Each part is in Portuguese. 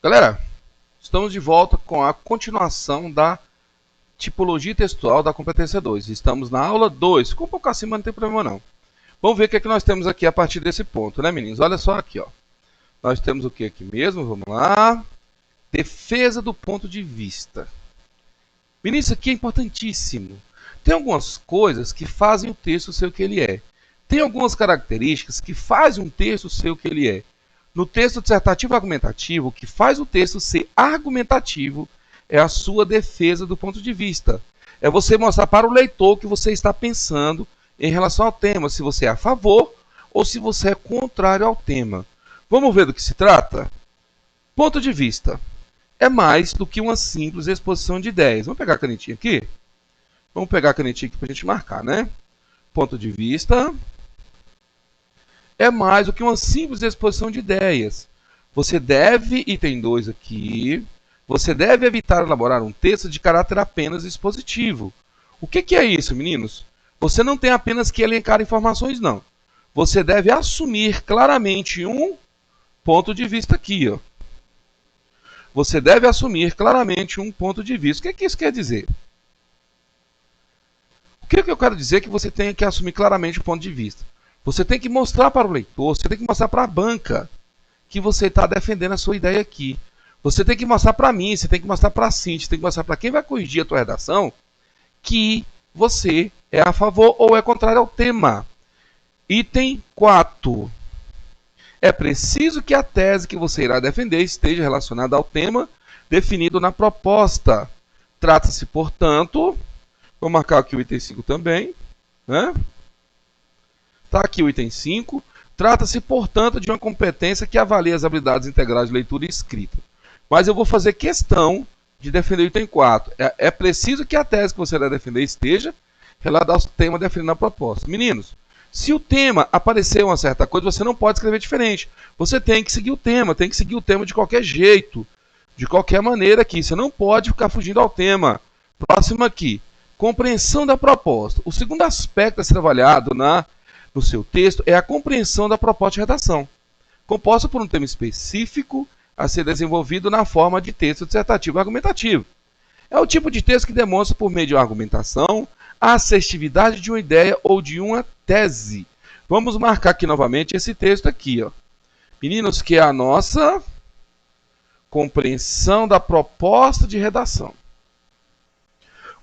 Galera, estamos de volta com a continuação da tipologia textual da competência 2. Estamos na aula 2. Ficou um pouco acima, não tem problema não. Vamos ver o que é que nós temos aqui a partir desse ponto, né, meninos? Olha só aqui, ó. Nós temos o que aqui mesmo? Vamos lá. Defesa do ponto de vista. Meninos, isso aqui é importantíssimo. Tem algumas coisas que fazem o texto ser o que ele é. Tem algumas características que fazem um texto ser o que ele é. No texto dissertativo argumentativo, o que faz o texto ser argumentativo é a sua defesa do ponto de vista. É você mostrar para o leitor o que você está pensando em relação ao tema, se você é a favor ou se você é contrário ao tema. Vamos ver do que se trata? Ponto de vista é mais do que uma simples exposição de ideias. Vamos pegar a canetinha aqui? Vamos pegar a canetinha aqui para a gente marcar, né? Ponto de vista é mais do que uma simples exposição de ideias. Você deve, item 2 aqui, você deve evitar elaborar um texto de caráter apenas expositivo. O que é isso, meninos? Você não tem apenas que elencar informações, não. Você deve assumir claramente um ponto de vista aqui, ó. Você deve assumir claramente um ponto de vista. O que isso quer dizer? O que eu quero dizer que você tem que assumir claramente um ponto de vista? Você tem que mostrar para o leitor, você tem que mostrar para a banca que você está defendendo a sua ideia aqui. Você tem que mostrar para mim, você tem que mostrar para a Cintia, você tem que mostrar para quem vai corrigir a tua redação que você é a favor ou é contrário ao tema. Item 4. É preciso que a tese que você irá defender esteja relacionada ao tema definido na proposta. Trata-se, portanto, vou marcar aqui o item 5 também, né? Está aqui o item 5. Trata-se, portanto, de uma competência que avalia as habilidades integrais de leitura e escrita. Mas eu vou fazer questão de defender o item 4. É preciso que a tese que você irá defender esteja relacionada ao tema definido na proposta. Meninos, se o tema aparecer uma certa coisa, você não pode escrever diferente. Você tem que seguir o tema, de qualquer jeito, de qualquer maneira aqui. Você não pode ficar fugindo ao tema. Próximo aqui, compreensão da proposta. O segundo aspecto a ser trabalhado no seu texto é a compreensão da proposta de redação, composta por um tema específico a ser desenvolvido na forma de texto dissertativo argumentativo. É o tipo de texto que demonstra, por meio de uma argumentação, a assertividade de uma ideia ou de uma tese. Vamos marcar aqui novamente esse texto aqui, ó. Meninos, que é a nossa compreensão da proposta de redação.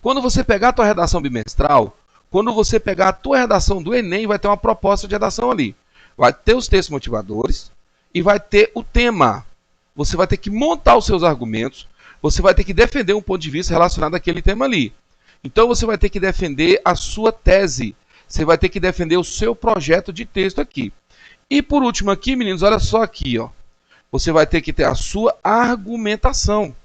Quando você pegar a tua redação bimestral, quando você pegar a tua redação do Enem, vai ter uma proposta de redação ali. Vai ter os textos motivadores e vai ter o tema. Você vai ter que montar os seus argumentos, você vai ter que defender um ponto de vista relacionado àquele tema ali. Então você vai ter que defender a sua tese, você vai ter que defender o seu projeto de texto aqui. E por último aqui, meninos, olha só aqui, ó. Você vai ter que ter a sua argumentação.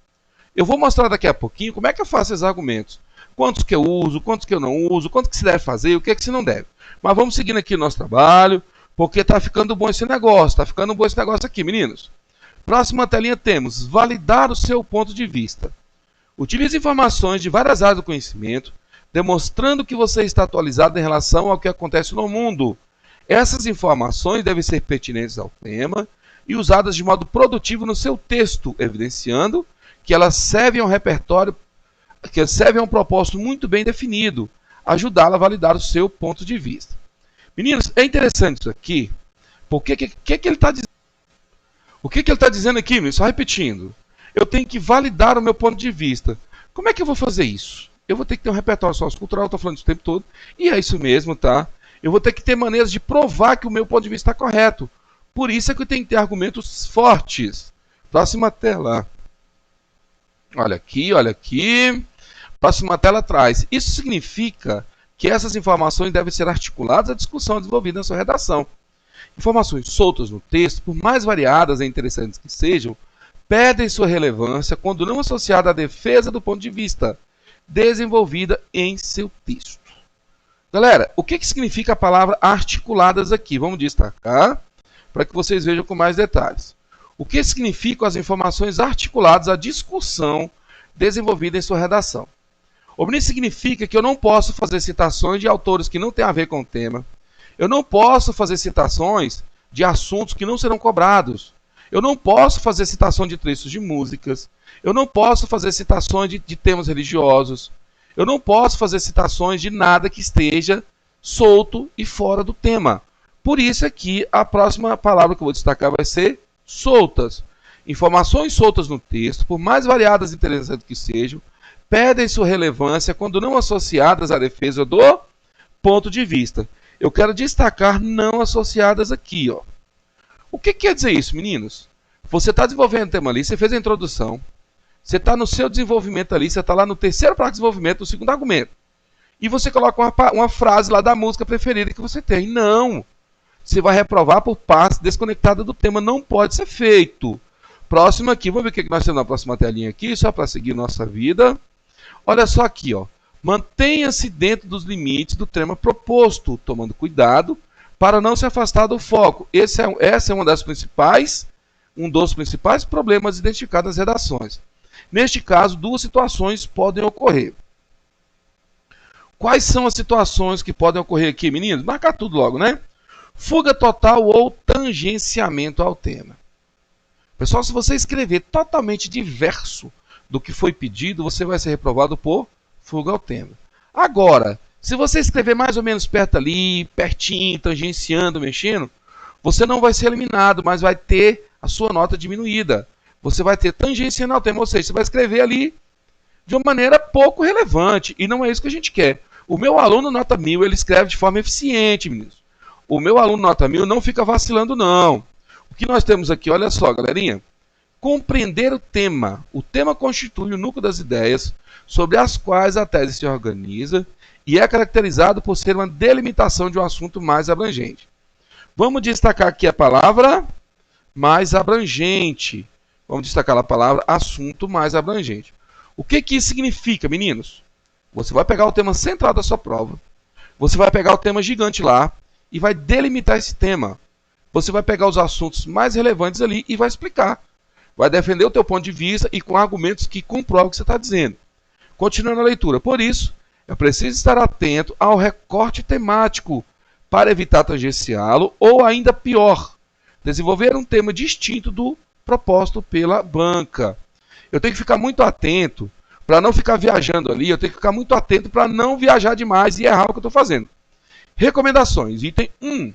Eu vou mostrar daqui a pouquinho como é que eu faço esses argumentos. Quantos que eu uso, quantos que eu não uso, quanto que se deve fazer, o que se não deve. Mas vamos seguindo aqui o nosso trabalho, porque está ficando bom esse negócio, está ficando bom esse negócio aqui, meninos. Próxima telinha temos, validar o seu ponto de vista. Utilize informações de várias áreas do conhecimento, demonstrando que você está atualizado em relação ao que acontece no mundo. Essas informações devem ser pertinentes ao tema e usadas de modo produtivo no seu texto, evidenciando que elas servem a um repertório, que servem a um propósito muito bem definido, ajudá-la a validar o seu ponto de vista. Meninos, é interessante isso aqui, porque que ele está dizendo? O que ele está dizendo aqui, meninos? Só repetindo. Eu tenho que validar o meu ponto de vista. Como é que eu vou fazer isso? Eu vou ter que ter um repertório sociocultural, eu estou falando isso o tempo todo, e é isso mesmo, tá? Eu vou ter que ter maneiras de provar que o meu ponto de vista está correto. Por isso é que eu tenho que ter argumentos fortes. Próxima tela. Olha aqui, olha aqui. Próxima tela atrás. Isso significa que essas informações devem ser articuladas à discussão desenvolvida na sua redação. Informações soltas no texto, por mais variadas e interessantes que sejam, perdem sua relevância quando não associada à defesa do ponto de vista desenvolvida em seu texto. Galera, o que significa a palavra articuladas aqui? Vamos destacar para que vocês vejam com mais detalhes. O que significam as informações articuladas à discussão desenvolvida em sua redação? Isso significa que eu não posso fazer citações de autores que não têm a ver com o tema. Eu não posso fazer citações de assuntos que não serão cobrados. Eu não posso fazer citação de trechos de músicas. Eu não posso fazer citações de temas religiosos. Eu não posso fazer citações de nada que esteja solto e fora do tema. Por isso aqui a próxima palavra que eu vou destacar vai ser soltas. Informações soltas no texto, por mais variadas e interessantes que sejam, perdem sua relevância quando não associadas à defesa do ponto de vista. Eu quero destacar não associadas aqui, ó. O que quer dizer isso, meninos? Você está desenvolvendo o tema ali, você fez a introdução, você está no seu desenvolvimento ali, você está lá no terceiro parágrafo de desenvolvimento, no segundo argumento. E você coloca uma frase lá da música preferida que você tem. Não! Você vai reprovar por parte desconectada do tema. Não pode ser feito. Próximo aqui, vamos ver o que nós temos na próxima telinha aqui, só para seguir nossa vida. Olha só aqui, ó. Mantenha-se dentro dos limites do tema proposto, tomando cuidado para não se afastar do foco. Essa é um dos principais problemas identificados nas redações. Neste caso, duas situações podem ocorrer. Quais são as situações que podem ocorrer aqui, meninos? Marcar tudo logo, né? Fuga total ou tangenciamento ao tema. Pessoal, se você escrever totalmente diverso do que foi pedido, você vai ser reprovado por fuga ao tema. Agora, se você escrever mais ou menos perto ali, pertinho, tangenciando, mexendo, você não vai ser eliminado, mas vai ter a sua nota diminuída. Você vai ter tangenciando ao tema, ou seja, você vai escrever ali de uma maneira pouco relevante, e não é isso que a gente quer. O meu aluno nota 1000, ele escreve de forma eficiente, meninos. O meu aluno nota 1000 não fica vacilando, não. O que nós temos aqui, olha só, galerinha. Compreender o tema. O tema constitui o núcleo das ideias sobre as quais a tese se organiza e é caracterizado por ser uma delimitação de um assunto mais abrangente. Vamos destacar aqui a palavra mais abrangente. Vamos destacar a palavra assunto mais abrangente. O que isso significa, meninos? Você vai pegar o tema central da sua prova, você vai pegar o tema gigante lá e vai delimitar esse tema. Você vai pegar os assuntos mais relevantes ali e vai explicar. Vai defender o teu ponto de vista e com argumentos que comprovam o que você está dizendo. Continuando a leitura. Por isso, é preciso estar atento ao recorte temático para evitar tangenciá-lo ou, ainda pior, desenvolver um tema distinto do proposto pela banca. Eu tenho que ficar muito atento para não ficar viajando ali, eu tenho que ficar muito atento para não viajar demais e errar o que eu estou fazendo. Recomendações, item 1.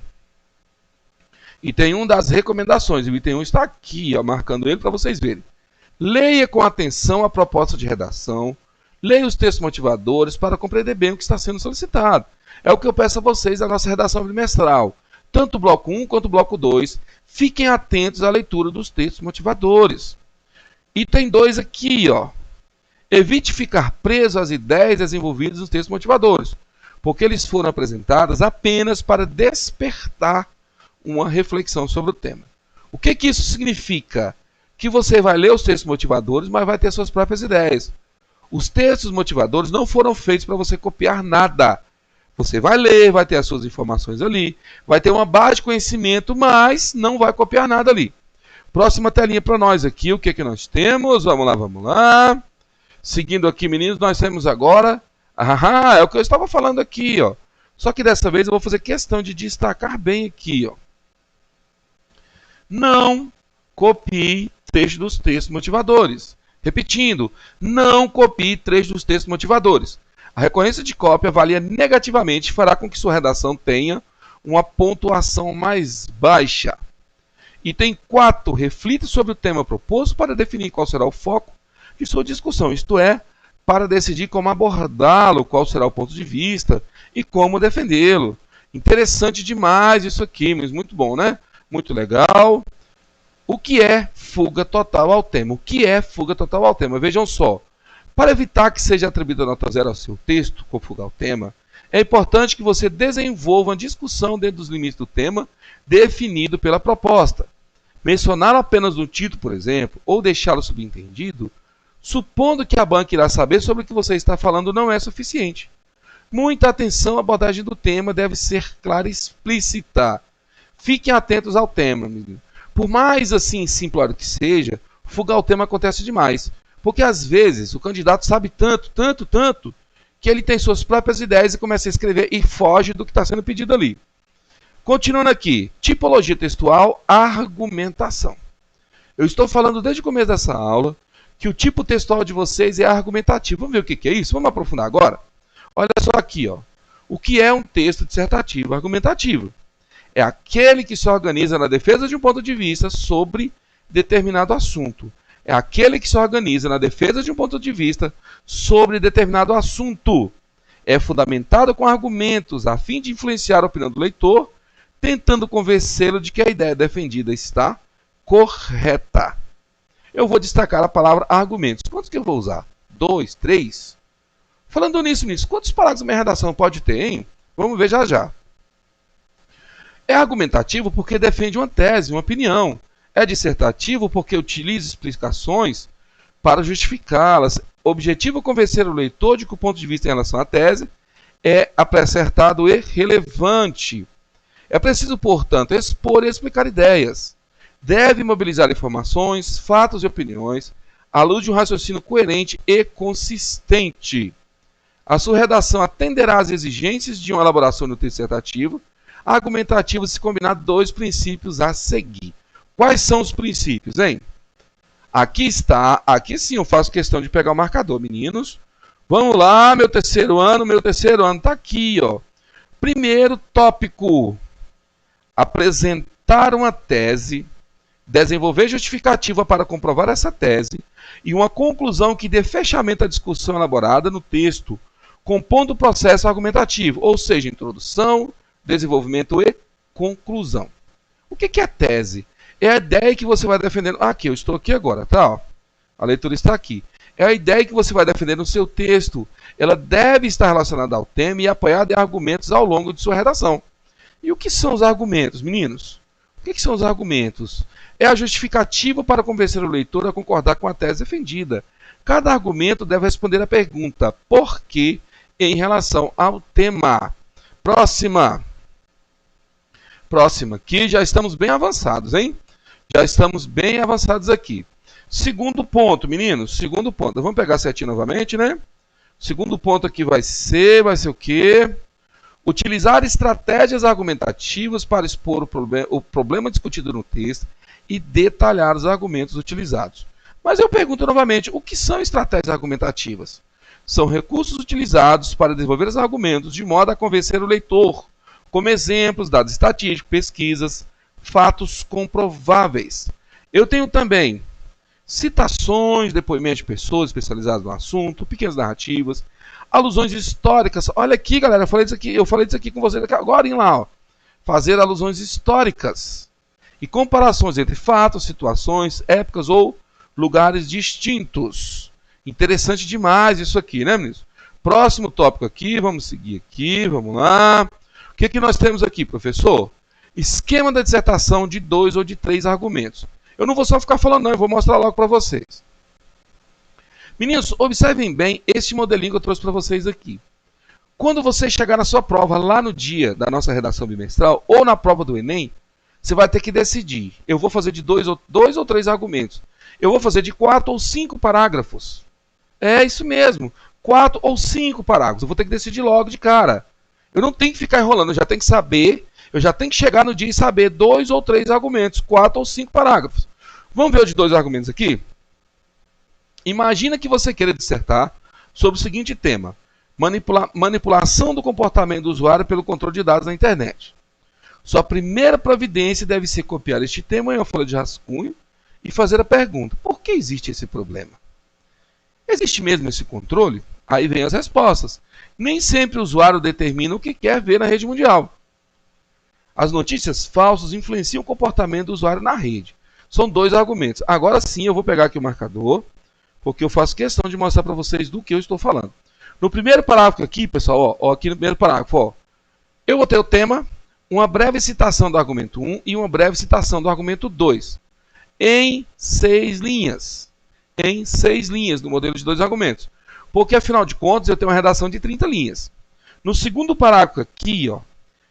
Item 1 das recomendações, o item 1 está aqui, ó, marcando ele para vocês verem. Leia com atenção a proposta de redação, leia os textos motivadores para compreender bem o que está sendo solicitado. É o que eu peço a vocês na nossa redação bimestral. Tanto o bloco 1 quanto o bloco 2, fiquem atentos à leitura dos textos motivadores. Item 2 aqui, ó. Evite ficar preso às ideias desenvolvidas nos textos motivadores, porque eles foram apresentados apenas para despertar uma reflexão sobre o tema. O que isso significa? Que você vai ler os textos motivadores, mas vai ter suas próprias ideias. Os textos motivadores não foram feitos para você copiar nada. Você vai ler, vai ter as suas informações ali, vai ter uma base de conhecimento, mas não vai copiar nada ali. Próxima telinha para nós aqui, o que nós temos? Vamos lá, vamos lá. Seguindo aqui, meninos, nós temos agora... é o que eu estava falando aqui, ó. Só que dessa vez eu vou fazer questão de destacar bem aqui, ó. Não copie trecho dos textos motivadores. Repetindo, não copie trecho dos textos motivadores. A recorrência de cópia avalia negativamente e fará com que sua redação tenha uma pontuação mais baixa. Item 4. Reflita sobre o tema proposto para definir qual será o foco de sua discussão, isto é, para decidir como abordá-lo, qual será o ponto de vista e como defendê-lo. Interessante demais isso aqui, mas muito bom, né? Muito legal. O que é fuga total ao tema? O que é fuga total ao tema? Vejam só. Para evitar que seja atribuída nota 0 ao seu texto, com fuga ao tema, é importante que você desenvolva uma discussão dentro dos limites do tema definido pela proposta. Mencionar apenas no título, por exemplo, ou deixá-lo subentendido, supondo que a banca irá saber sobre o que você está falando, não é suficiente. Muita atenção, a abordagem do tema deve ser clara e explícita. Fiquem atentos ao tema. Por mais assim simplório que seja, fuga ao tema acontece demais. Porque às vezes o candidato sabe tanto, que ele tem suas próprias ideias e começa a escrever e foge do que está sendo pedido ali. Continuando aqui, tipologia textual, argumentação. Eu estou falando desde o começo dessa aula que o tipo textual de vocês é argumentativo. Vamos ver o que é isso? Vamos aprofundar agora? Olha só aqui, ó. O que é um texto dissertativo argumentativo? É aquele que se organiza na defesa de um ponto de vista sobre determinado assunto. É aquele que se organiza na defesa de um ponto de vista sobre determinado assunto. É fundamentado com argumentos a fim de influenciar a opinião do leitor, tentando convencê-lo de que a ideia defendida está correta. Eu vou destacar a palavra argumentos. Quantos que eu vou usar? 2, 3? Falando nisso, quantos parágrafos minha redação pode ter, hein? Vamos ver já já. É argumentativo porque defende uma tese, uma opinião. É dissertativo porque utiliza explicações para justificá-las. Objetivo é convencer o leitor de que o ponto de vista em relação à tese é acertado e relevante. É preciso, portanto, expor e explicar ideias. Deve mobilizar informações, fatos e opiniões, à luz de um raciocínio coerente e consistente. A sua redação atenderá às exigências de uma elaboração do texto dissertativo, argumentativo se combinar dois princípios a seguir. Quais são os princípios, hein? Aqui está, aqui sim eu faço questão de pegar o marcador, meninos. Vamos lá, meu terceiro ano está aqui, ó. Primeiro tópico, apresentar uma tese, desenvolver justificativa para comprovar essa tese e uma conclusão que dê fechamento à discussão elaborada no texto, compondo o processo argumentativo, ou seja, introdução, desenvolvimento e conclusão. O que é tese? É a ideia que você vai defendendo. Aqui, eu estou aqui agora, tá? Ó. A leitura está aqui. É a ideia que você vai defender no seu texto. Ela deve estar relacionada ao tema e apoiada em argumentos ao longo de sua redação. E o que são os argumentos, meninos? O que são os argumentos? É a justificativa para convencer o leitor a concordar com a tese defendida. Cada argumento deve responder à pergunta por quê em relação ao tema. Próxima, aqui já estamos bem avançados, hein? Já estamos bem avançados aqui. Segundo ponto, meninos, segundo ponto. Vamos pegar certinho novamente, né? Segundo ponto aqui vai ser o quê? Utilizar estratégias argumentativas para expor o problema discutido no texto e detalhar os argumentos utilizados. Mas eu pergunto novamente, o que são estratégias argumentativas? São recursos utilizados para desenvolver os argumentos de modo a convencer o leitor, como exemplos, dados estatísticos, pesquisas, fatos comprováveis. Eu tenho também citações, depoimentos de pessoas especializadas no assunto, pequenas narrativas, alusões históricas. Olha aqui, galera, eu falei disso aqui com vocês agora, lá, ó. Fazer alusões históricas e comparações entre fatos, situações, épocas ou lugares distintos. Interessante demais isso aqui, né, meninos? Próximo tópico aqui, vamos seguir aqui, vamos lá. O que nós temos aqui, professor? Esquema da dissertação de 2 ou de 3 argumentos. Eu não vou só ficar falando, não, eu vou mostrar logo para vocês. Meninos, observem bem este modelinho que eu trouxe para vocês aqui. Quando você chegar na sua prova, lá no dia da nossa redação bimestral, ou na prova do Enem, você vai ter que decidir. Eu vou fazer de 2 ou 3 argumentos. Eu vou fazer de 4 ou 5 parágrafos. É isso mesmo, 4 ou 5 parágrafos. Eu vou ter que decidir logo de cara. Eu não tenho que ficar enrolando, eu já tenho que saber, eu já tenho que chegar no dia e saber 2 ou 3 argumentos, 4 ou 5 parágrafos. Vamos ver o de 2 argumentos aqui? Imagina que você queira dissertar sobre o seguinte tema: manipulação do comportamento do usuário pelo controle de dados na internet. Sua primeira providência deve ser copiar este tema em uma folha de rascunho e fazer a pergunta: por que existe esse problema? Existe mesmo esse controle? Aí vem as respostas. Nem sempre o usuário determina o que quer ver na rede mundial. As notícias falsas influenciam o comportamento do usuário na rede. São 2 argumentos. Agora sim eu vou pegar aqui o marcador, porque eu faço questão de mostrar para vocês do que eu estou falando. No primeiro parágrafo aqui, pessoal, ó, aqui no primeiro parágrafo, ó, eu vou ter o tema, uma breve citação do argumento 1 e uma breve citação do argumento 2. Em 6 linhas. Em 6 linhas, no modelo de 2 argumentos. Porque, afinal de contas, eu tenho uma redação de 30 linhas. No segundo parágrafo aqui, ó,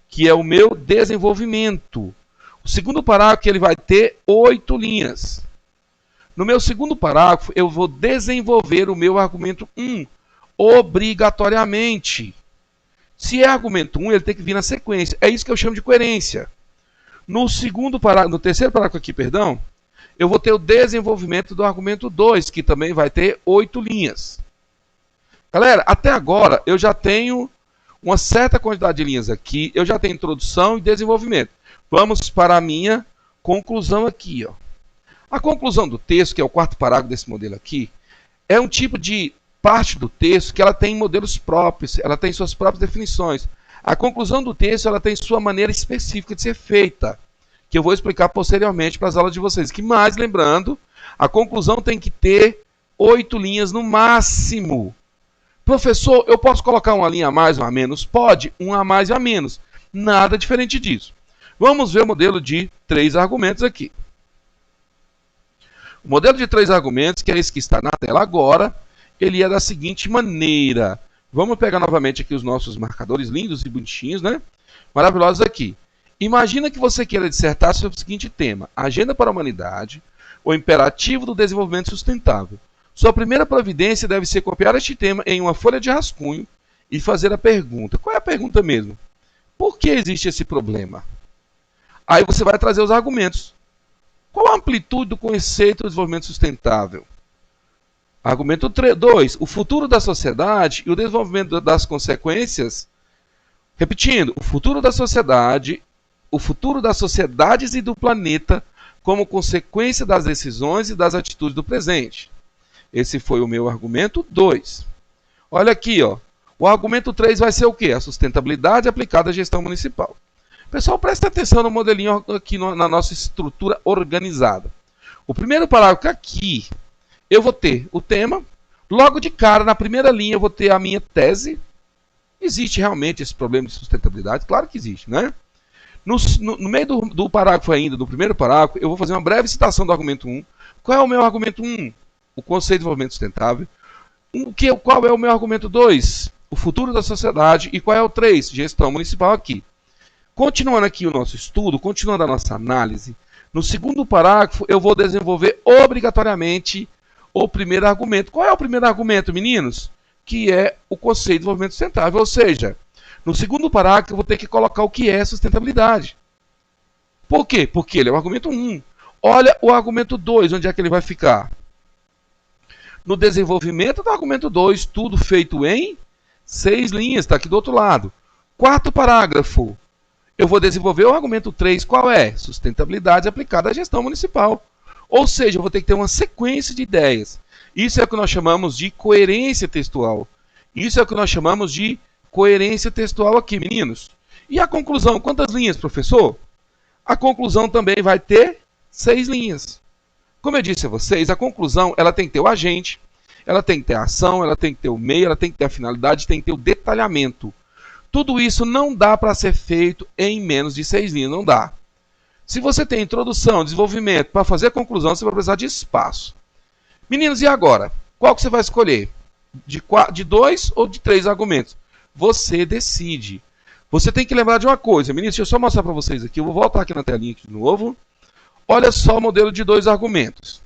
que é o meu desenvolvimento. O segundo parágrafo ele vai ter 8 linhas. No meu segundo parágrafo, eu vou desenvolver o meu argumento 1, obrigatoriamente. Se é argumento 1, ele tem que vir na sequência. É isso que eu chamo de coerência. No terceiro parágrafo aqui, perdão, eu vou ter o desenvolvimento do argumento 2, que também vai ter 8 linhas. Galera, até agora eu já tenho uma certa quantidade de linhas aqui, eu já tenho introdução e desenvolvimento. Vamos para a minha conclusão aqui, ó. A conclusão do texto, que é o quarto parágrafo desse modelo aqui, é um tipo de parte do texto que ela tem modelos próprios, ela tem suas próprias definições. A conclusão do texto ela tem sua maneira específica de ser feita, que eu vou explicar posteriormente para as aulas de vocês. Que mais, lembrando, a conclusão tem que ter 8 linhas no máximo. Professor, eu posso colocar uma linha a mais ou a menos? Pode, uma a mais e a menos. Nada diferente disso. Vamos ver o modelo de 3 argumentos aqui. O modelo de 3 argumentos, que é esse que está na tela agora, ele é da seguinte maneira. Vamos pegar novamente aqui os nossos marcadores lindos e bonitinhos, né? Maravilhosos aqui. Imagina que você queira dissertar sobre o seguinte tema: Agenda para a Humanidade, o imperativo do desenvolvimento sustentável. Sua primeira providência deve ser copiar este tema em uma folha de rascunho e fazer a pergunta. Qual é a pergunta mesmo? Por que existe esse problema? Aí você vai trazer os argumentos. Qual a amplitude do conceito do desenvolvimento sustentável? Argumento 2. O futuro da sociedade e o desenvolvimento das consequências. Repetindo, o futuro das sociedades e do planeta como consequência das decisões e das atitudes do presente. Esse foi o meu argumento 2. Olha aqui, ó. O argumento 3 vai ser o quê? A sustentabilidade aplicada à gestão municipal. Pessoal, presta atenção no modelinho aqui na nossa estrutura organizada. O primeiro parágrafo aqui, eu vou ter o tema. Logo de cara, na primeira linha, eu vou ter a minha tese. Existe realmente esse problema de sustentabilidade? Claro que existe, né? No meio do parágrafo ainda, do primeiro parágrafo, eu vou fazer uma breve citação do argumento 1. Qual é o meu argumento 1? O conceito de desenvolvimento sustentável. Qual é o meu argumento 2? O futuro da sociedade. E qual é o 3? Gestão municipal aqui. Continuando aqui o nosso estudo, continuando a nossa análise, no segundo parágrafo eu vou desenvolver obrigatoriamente o primeiro argumento. Qual é o primeiro argumento, meninos? Que é o conceito de desenvolvimento sustentável. Ou seja, no segundo parágrafo eu vou ter que colocar o que é sustentabilidade. Por quê? Porque ele é o argumento 1. Olha o argumento 2, onde é que ele vai ficar? No desenvolvimento do argumento 2, tudo feito em 6 linhas, está aqui do outro lado. Quarto parágrafo, eu vou desenvolver o argumento 3, qual é? Sustentabilidade aplicada à gestão municipal. Ou seja, eu vou ter que ter uma sequência de ideias. Isso é o que nós chamamos de coerência textual. Isso é o que nós chamamos de coerência textual aqui, meninos. E a conclusão, quantas linhas, professor? A conclusão também vai ter 6 linhas. Como eu disse a vocês, a conclusão ela tem que ter o agente, ela tem que ter a ação, ela tem que ter o meio, ela tem que ter a finalidade, tem que ter o detalhamento. Tudo isso não dá para ser feito em menos de 6 linhas, não dá. Se você tem introdução, desenvolvimento, para fazer a conclusão, você vai precisar de espaço. Meninos, e agora? Qual que você vai escolher? De 2 ou de 3 argumentos? Você decide. Você tem que lembrar de uma coisa. Meninos, deixa eu só mostrar para vocês aqui. Eu vou voltar aqui na telinha aqui de novo. Olha só o modelo de 2 argumentos.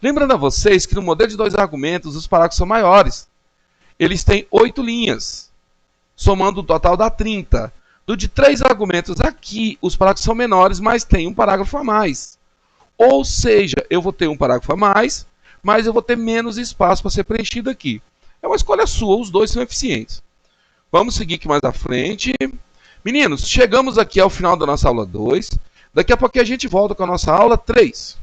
Lembrando a vocês que no modelo de 2 argumentos, os parágrafos são maiores. Eles têm 8 linhas, somando o total dá 30. Do de 3 argumentos aqui, os parágrafos são menores, mas tem um parágrafo a mais. Ou seja, eu vou ter um parágrafo a mais, mas eu vou ter menos espaço para ser preenchido aqui. É uma escolha sua, os dois são eficientes. Vamos seguir aqui mais à frente. Meninos, chegamos aqui ao final da nossa aula 2. Daqui a pouco a gente volta com a nossa aula 3.